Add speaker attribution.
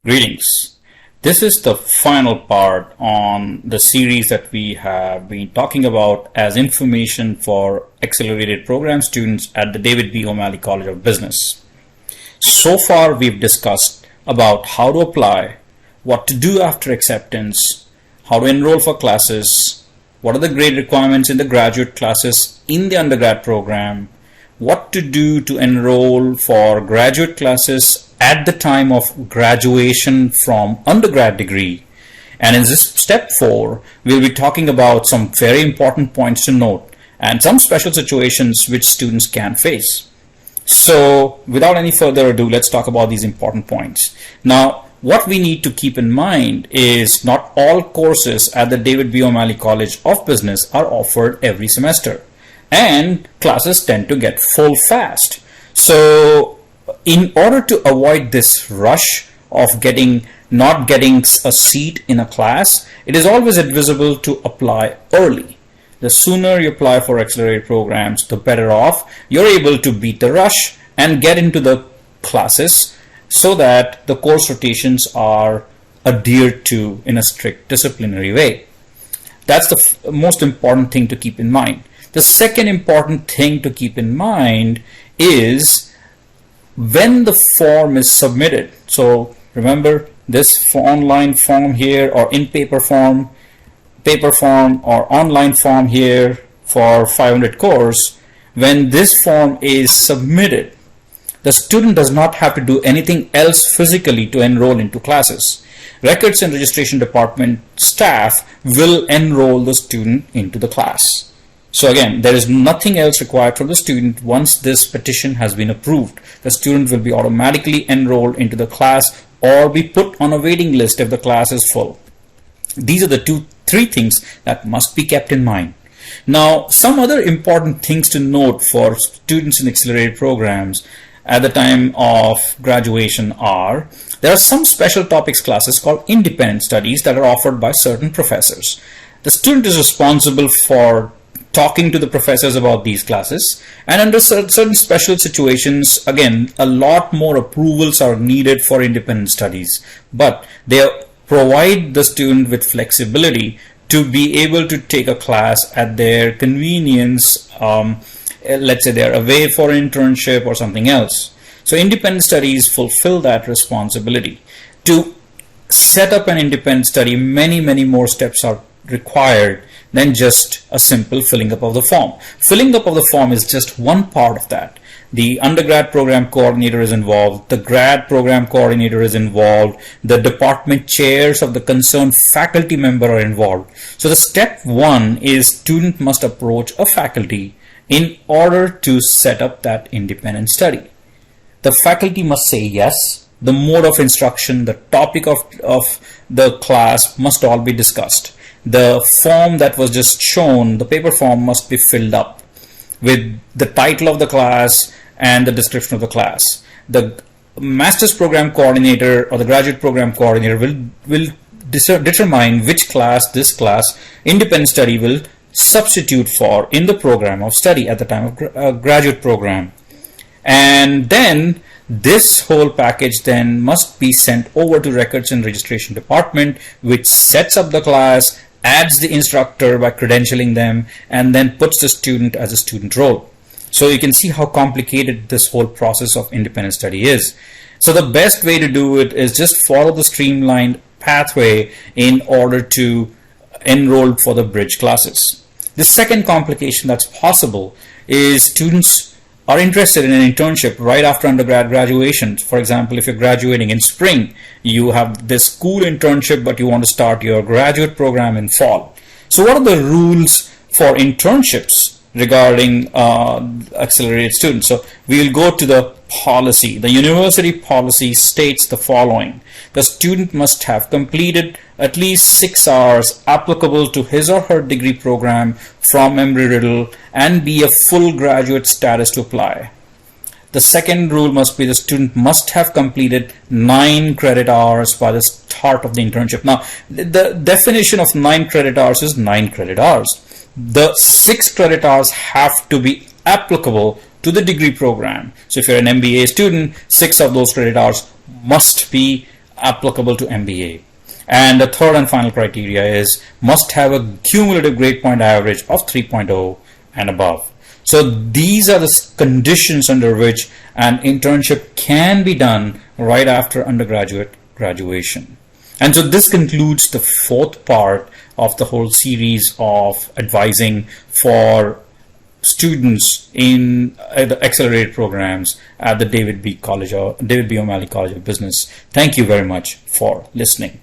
Speaker 1: Greetings. This is the final part on the series that we have been talking about as information for accelerated program students at the David B. O'Malley College of Business. So far we've discussed about how to apply, what to do after acceptance, how to enroll for classes, what are the grade requirements in the graduate classes in the undergrad program, what to do to enroll for graduate classes at the time of graduation from undergrad degree. And in this step 4, we'll be talking about some very important points to note and some special situations which students can face. So without any further ado, let's talk about these important points. Now, what we need to keep in mind is not all courses at the David B. O'Malley College of Business are offered every semester, and classes tend to get full fast. So in order to avoid this rush of not getting a seat in a class, it is always advisable to apply early. The sooner you apply for accelerated programs, the better off you're able to beat the rush and get into the classes so that the course rotations are adhered to in a strict disciplinary way. That's the most important thing to keep in mind. The second important thing to keep in mind is when the form is submitted. So remember this online form here, or in paper form or online form here for 500 course. When this form is submitted, the student does not have to do anything else physically to enroll into classes. Records and Registration Department staff will enroll the student into the class. So again, there is nothing else required from the student. Once this petition has been approved, the student will be automatically enrolled into the class or be put on a waiting list if the class is full. These are the three things that must be kept in mind. Now, some other important things to note for students in accelerated programs at the time of graduation are there are some special topics classes called independent studies that are offered by certain professors. The student is responsible for talking to the professors about these classes, and under certain special situations, again, a lot more approvals are needed for independent studies, but they provide the student with flexibility to be able to take a class at their convenience. Let's say they're away for an internship or something else. So independent studies fulfill that responsibility. To set up an independent study, many more steps are required than just a simple filling up of the form. Filling up of the form is just one part of that. The undergrad program coordinator is involved, the grad program coordinator is involved, the department chairs of the concerned faculty member are involved. So the step 1 is student must approach a faculty in order to set up that independent study. The faculty must say yes. The mode of instruction, the topic of the class must all be discussed. The form that was just shown, the paper form, must be filled up with the title of the class and the description of the class. The master's program coordinator or the graduate program coordinator will determine which class this class independent study will substitute for in the program of study at the time of graduate program. And then this whole package then must be sent over to Records and Registration Department, which sets up the class, adds the instructor by credentialing them, and then puts the student as a student role. So you can see how complicated this whole process of independent study is. So the best way to do it is just follow the streamlined pathway in order to enroll for the bridge classes. The second complication that's possible is students are interested in an internship right after undergrad graduation. For example, if you're graduating in spring, you have this school internship, but you want to start your graduate program in fall. So what are the rules for internships regarding accelerated students? So we'll go to the policy. The university policy states the following. The student must have completed at least 6 hours applicable to his or her degree program from Embry-Riddle and be a full graduate status to apply. The second rule must be the student must have completed 9 credit hours by the start of the internship. Now, the definition of 9 credit hours is 9 credit hours. The 6 credit hours have to be applicable to the degree program. So if you're an MBA student, 6 of those credit hours must be applicable to MBA. And the third and final criteria is must have a cumulative grade point average of 3.0 and above. So these are the conditions under which an internship can be done right after undergraduate graduation. And so this concludes the fourth part of the whole series of advising for students in the accelerated programs at the David B. O'Malley College of Business. Thank you very much for listening.